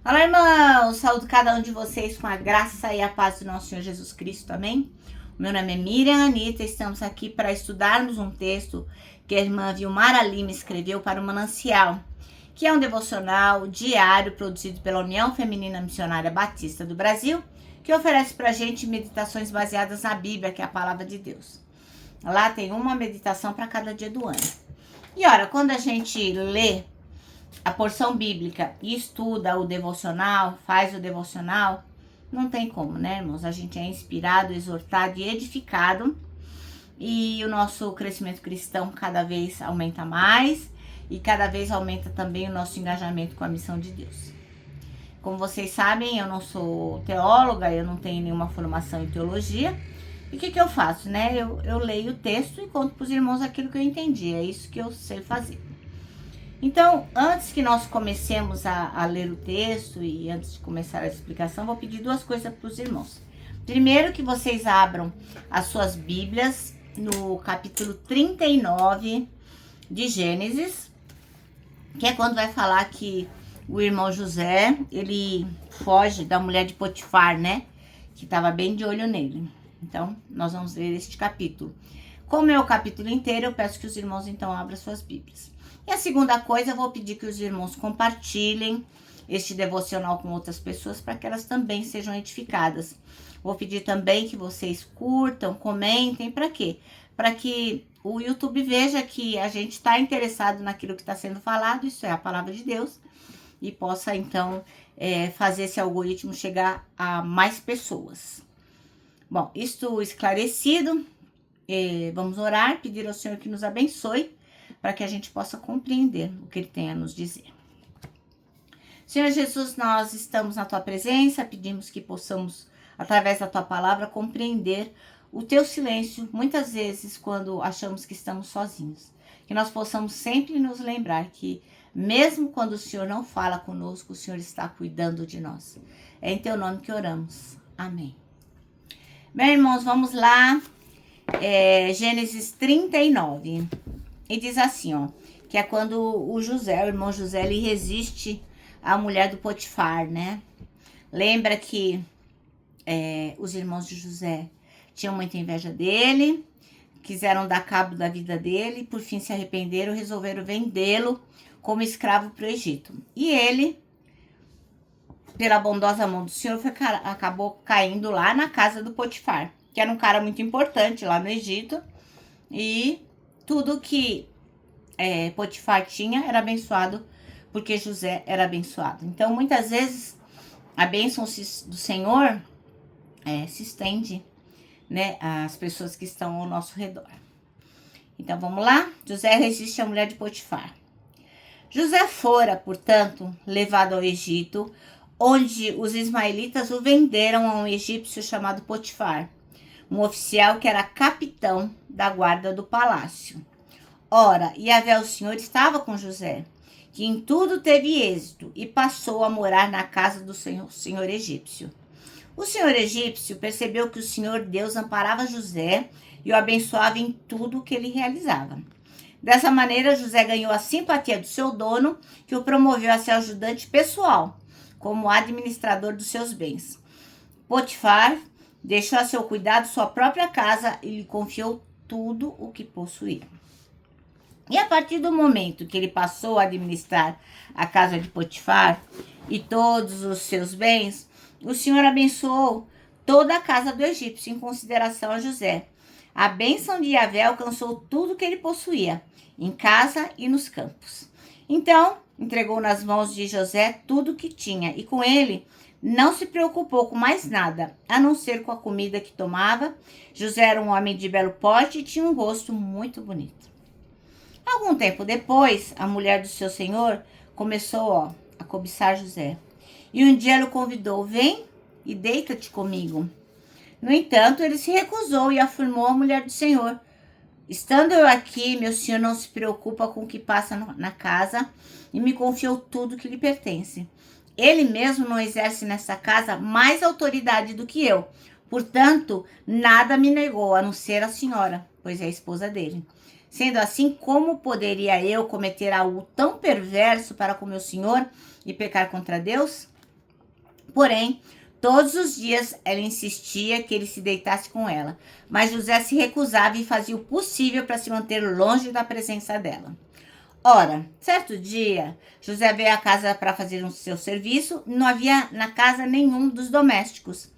Olá, irmãos! Saúdo cada um de vocês com a graça e a paz do nosso Senhor Jesus Cristo, amém? Meu nome é Miriam Anita, estamos aqui para estudarmos um texto que a irmã Vilmara Lima escreveu para o Manancial, que é um devocional diário produzido pela União Feminina Missionária Batista do Brasil, que oferece para a gente meditações baseadas na Bíblia, que é a palavra de Deus. Lá tem uma meditação para cada dia do ano. E ora, quando a gente lê a porção bíblica e estuda o devocional, faz o devocional, não tem como, né, irmãos? A gente é inspirado, exortado e edificado, e o nosso crescimento cristão cada vez aumenta mais e cada vez aumenta também o nosso engajamento com a missão de Deus. Como vocês sabem, eu não sou teóloga, eu não tenho nenhuma formação em teologia. E o que eu faço, né? Eu leio o texto e conto para os irmãos aquilo que eu entendi. É isso que eu sei fazer. Então, antes que nós comecemos a ler o texto e antes de começar a explicação, vou pedir duas coisas para os irmãos. Primeiro, que vocês abram as suas Bíblias no capítulo 39 de Gênesis, que é quando vai falar que o irmão José, ele foge da mulher de Potifar, né? Que estava bem de olho nele. Então, nós vamos ler este capítulo. Como é o capítulo inteiro, eu peço que os irmãos então abram suas Bíblias. E a segunda coisa, eu vou pedir que os irmãos compartilhem este devocional com outras pessoas para que elas também sejam edificadas. Vou pedir também que vocês curtam, comentem, para quê? Para que o YouTube veja que a gente está interessado naquilo que está sendo falado, isso é a palavra de Deus, e possa então fazer esse algoritmo chegar a mais pessoas. Bom, isto esclarecido, vamos orar, pedir ao Senhor que nos abençoe, para que a gente possa compreender o que Ele tem a nos dizer. Senhor Jesus, nós estamos na Tua presença, pedimos que possamos, através da Tua palavra, compreender o Teu silêncio, muitas vezes quando achamos que estamos sozinhos. Que nós possamos sempre nos lembrar que, mesmo quando o Senhor não fala conosco, o Senhor está cuidando de nós. É em Teu nome que oramos. Amém. Bem, irmãos, vamos lá. Gênesis 39. E diz assim, ó, que é quando o José, o irmão José, ele resiste à mulher do Potifar, né? Lembra que os irmãos de José tinham muita inveja dele, quiseram dar cabo da vida dele, por fim se arrependeram, resolveram vendê-lo como escravo para o Egito. E ele, pela bondosa mão do Senhor, acabou caindo lá na casa do Potifar, que era um cara muito importante lá no Egito, e tudo que Potifar tinha era abençoado porque José era abençoado. Então, muitas vezes, a bênção do Senhor se estende, né, às pessoas que estão ao nosso redor. Então, vamos lá? José resiste à mulher de Potifar. José fora, portanto, levado ao Egito, onde os ismaelitas o venderam a um egípcio chamado Potifar, um oficial que era capitão da guarda do palácio. Ora, Yahvé, o Senhor, estava com José, que em tudo teve êxito, e passou a morar na casa do senhor egípcio. O senhor egípcio percebeu que o Senhor Deus amparava José e o abençoava em tudo o que ele realizava. Dessa maneira, José ganhou a simpatia do seu dono, que o promoveu a ser ajudante pessoal, como administrador dos seus bens. Potifar deixou a seu cuidado sua própria casa e lhe confiou tudo o que possuía. E a partir do momento que ele passou a administrar a casa de Potifar e todos os seus bens, o Senhor abençoou toda a casa do egípcio em consideração a José. A bênção de Yahvé alcançou tudo que ele possuía, em casa e nos campos. Então, entregou nas mãos de José tudo o que tinha, e com ele não se preocupou com mais nada, a não ser com a comida que tomava. José era um homem de belo porte e tinha um rosto muito bonito. Algum tempo depois, a mulher do seu senhor começou a cobiçar José. E um dia ela o convidou: vem e deita-te comigo. No entanto, ele se recusou e afirmou à mulher do senhor: estando eu aqui, meu senhor não se preocupa com o que passa na casa e me confiou tudo que lhe pertence. Ele mesmo não exerce nessa casa mais autoridade do que eu. Portanto, nada me negou, a não ser a senhora, pois é a esposa dele. Sendo assim, como poderia eu cometer algo tão perverso para com meu senhor e pecar contra Deus? Porém, todos os dias ela insistia que ele se deitasse com ela, mas José se recusava e fazia o possível para se manter longe da presença dela. Ora, certo dia, José veio à casa para fazer um seu serviço e não havia na casa nenhum dos domésticos.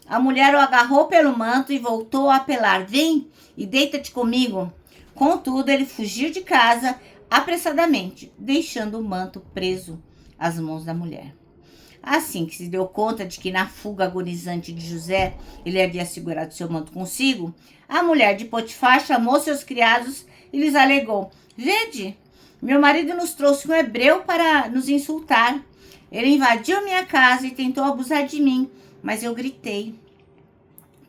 A mulher o agarrou pelo manto e voltou a apelar: vem e deita-te comigo. Contudo, ele fugiu de casa apressadamente, deixando o manto preso às mãos da mulher. Assim que se deu conta de que na fuga agonizante de José ele havia segurado seu manto consigo, a mulher de Potifar chamou seus criados e lhes alegou: vede, meu marido nos trouxe um hebreu para nos insultar. Ele invadiu minha casa e tentou abusar de mim, mas eu gritei.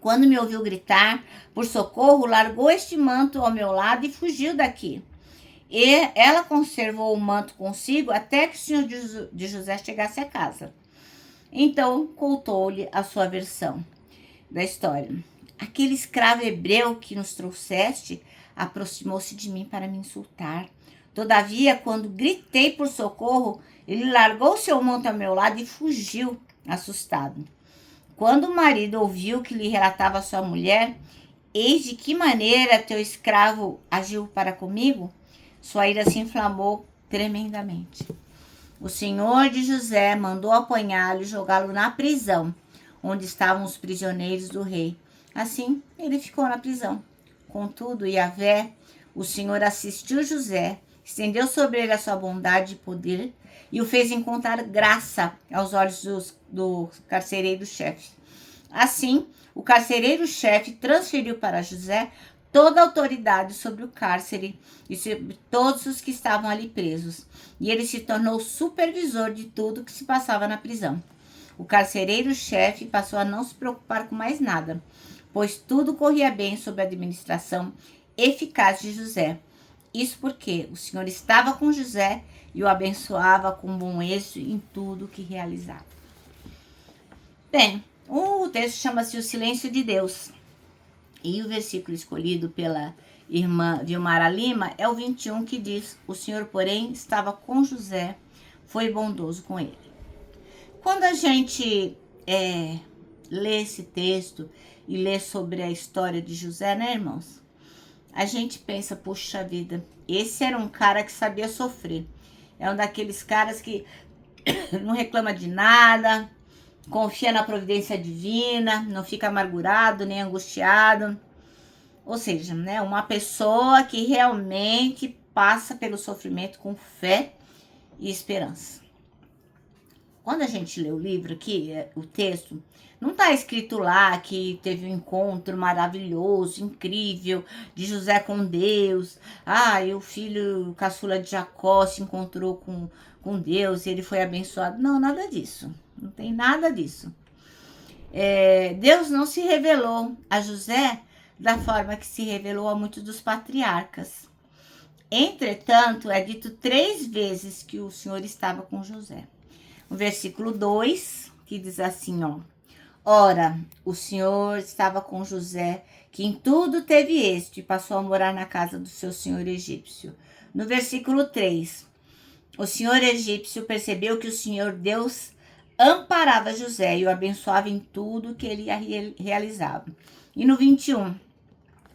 Quando me ouviu gritar por socorro, largou este manto ao meu lado e fugiu daqui. E ela conservou o manto consigo até que o senhor de José chegasse a casa. Então contou-lhe a sua versão da história. Aquele escravo hebreu que nos trouxeste aproximou-se de mim para me insultar. Todavia, quando gritei por socorro, ele largou seu manto ao meu lado e fugiu, assustado. Quando o marido ouviu que lhe relatava sua mulher, eis de que maneira teu escravo agiu para comigo, sua ira se inflamou tremendamente. O senhor de José mandou apanhá-lo e jogá-lo na prisão, onde estavam os prisioneiros do rei. Assim, ele ficou na prisão. Contudo, Yahvé, o Senhor assistiu José, estendeu sobre ele a sua bondade e poder e o fez encontrar graça aos olhos do carcereiro-chefe. Assim, o carcereiro-chefe transferiu para José toda a autoridade sobre o cárcere e sobre todos os que estavam ali presos, e ele se tornou supervisor de tudo que se passava na prisão. O carcereiro-chefe passou a não se preocupar com mais nada, pois tudo corria bem sob a administração eficaz de José. Isso porque o Senhor estava com José e o abençoava com bom êxito em tudo que realizava. Bem, o texto chama-se O Silêncio de Deus. E o versículo escolhido pela irmã Vilmara Lima é o 21, que diz: o Senhor, porém, estava com José, foi bondoso com ele. Quando a gente lê esse texto e lê sobre a história de José, né, irmãos? A gente pensa, puxa vida, esse era um cara que sabia sofrer. É um daqueles caras que não reclama de nada, confia na providência divina, não fica amargurado nem angustiado. Ou seja, né, uma pessoa que realmente passa pelo sofrimento com fé e esperança. Quando a gente lê o livro aqui, o texto, não está escrito lá que teve um encontro maravilhoso, incrível, de José com Deus. E o filho caçula de Jacó se encontrou com Deus e ele foi abençoado. Não, nada disso. Não tem nada disso. Deus não se revelou a José da forma que se revelou a muitos dos patriarcas. Entretanto, é dito 3 vezes que o Senhor estava com José. No versículo 2, que diz assim, ora, o Senhor estava com José, que em tudo teve êxito, e passou a morar na casa do seu senhor egípcio. No versículo 3, o senhor egípcio percebeu que o Senhor Deus amparava José e o abençoava em tudo que ele realizava. E no 21,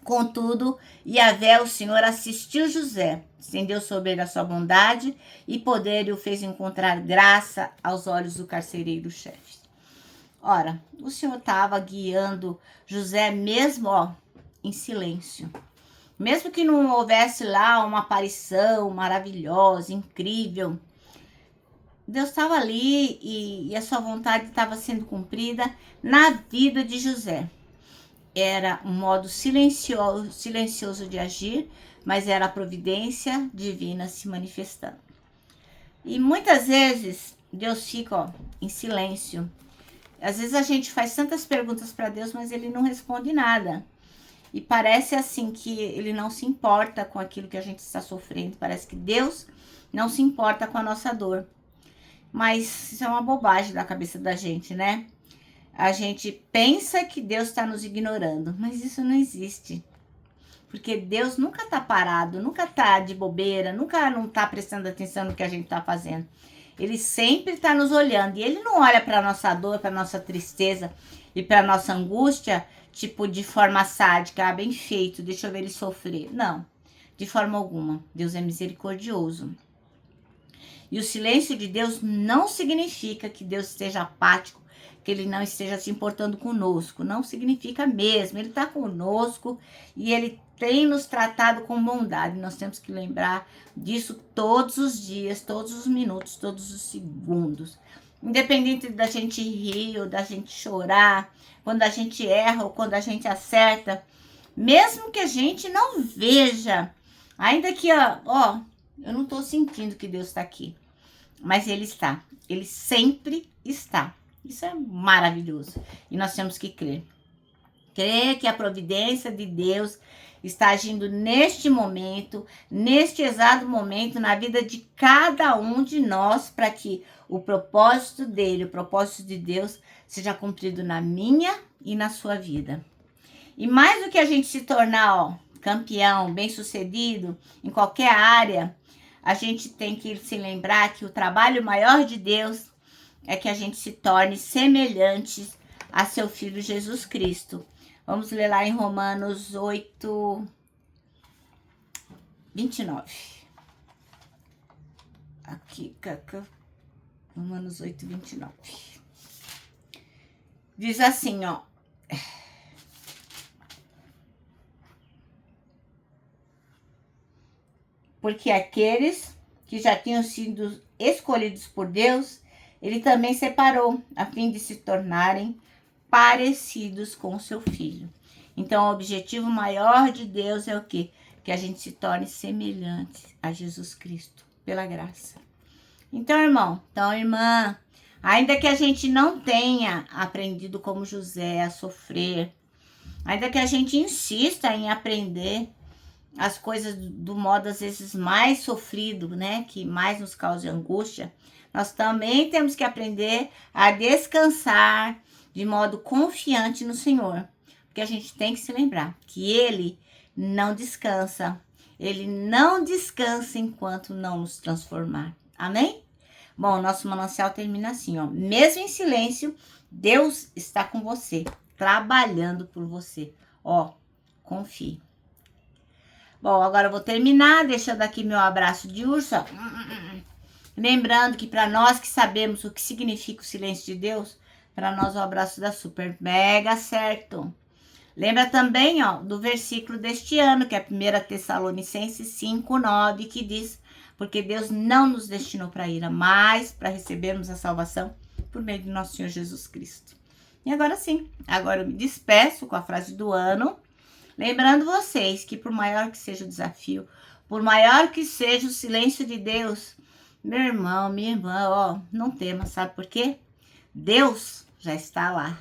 contudo, Yahvé, o Senhor, assistiu José, estendeu sobre ele a sua bondade e poder e o fez encontrar graça aos olhos do carcereiro-chefe. Ora, o Senhor estava guiando José mesmo em silêncio. Mesmo que não houvesse lá uma aparição maravilhosa, incrível, Deus estava ali e a sua vontade estava sendo cumprida na vida de José. Era um modo silencioso de agir, mas era a providência divina se manifestando. E muitas vezes Deus fica em silêncio. Às vezes a gente faz tantas perguntas para Deus, mas ele não responde nada. E parece assim que ele não se importa com aquilo que a gente está sofrendo. Parece que Deus não se importa com a nossa dor. Mas isso é uma bobagem da cabeça da gente, né? A gente pensa que Deus está nos ignorando, mas isso não existe. Porque Deus nunca está parado, nunca está de bobeira, nunca não está prestando atenção no que a gente está fazendo. Ele sempre está nos olhando. E ele não olha para a nossa dor, para a nossa tristeza e para a nossa angústia, tipo de forma sádica, bem feito, deixa eu ver ele sofrer. Não, de forma alguma. Deus é misericordioso. E o silêncio de Deus não significa que Deus esteja apático, que ele não esteja se importando conosco. Não significa mesmo. Ele está conosco e ele tem nos tratado com bondade. Nós temos que lembrar disso todos os dias, todos os minutos, todos os segundos. Independente da gente rir ou da gente chorar, quando a gente erra ou quando a gente acerta, mesmo que a gente não veja, ainda que, ó, eu não estou sentindo que Deus está aqui, mas Ele está. Ele sempre está. Isso é maravilhoso. E nós temos que crer. Crer que a providência de Deus está agindo neste momento, neste exato momento, na vida de cada um de nós, para que o propósito dele, o propósito de Deus, seja cumprido na minha e na sua vida. E mais do que a gente se tornar, campeão, bem-sucedido em qualquer área, a gente tem que se lembrar que o trabalho maior de Deus é que a gente se torne semelhantes a seu Filho Jesus Cristo. Vamos ler lá em Romanos 8, 29. Aqui, Romanos 8, 29. Diz assim, ó. Porque aqueles que já tinham sido escolhidos por Deus, ele também separou, a fim de se tornarem parecidos com o seu Filho. Então, o objetivo maior de Deus é o quê? Que a gente se torne semelhante a Jesus Cristo, pela graça. Então, irmão, irmã, ainda que a gente não tenha aprendido como José a sofrer, ainda que a gente insista em aprender as coisas do modo, às vezes, mais sofrido, né? Que mais nos causa angústia, nós também temos que aprender a descansar de modo confiante no Senhor. Porque a gente tem que se lembrar que Ele não descansa. Ele não descansa enquanto não nos transformar. Amém? Bom, nosso manancial termina assim, ó. Mesmo em silêncio, Deus está com você, trabalhando por você. Ó, confie. Bom, agora eu vou terminar, deixando aqui meu abraço de urso, ó. Lembrando que para nós que sabemos o que significa o silêncio de Deus, para nós o abraço dá super mega certo. Lembra também, ó, do versículo deste ano, que é 1 Tessalonicenses 5:9, que diz: porque Deus não nos destinou para a ira, mas para recebermos a salvação por meio de nosso Senhor Jesus Cristo. E agora sim, agora eu me despeço com a frase do ano, lembrando vocês que por maior que seja o desafio, por maior que seja o silêncio de Deus, meu irmão, minha irmã, ó, não tema, sabe por quê? Deus já está lá.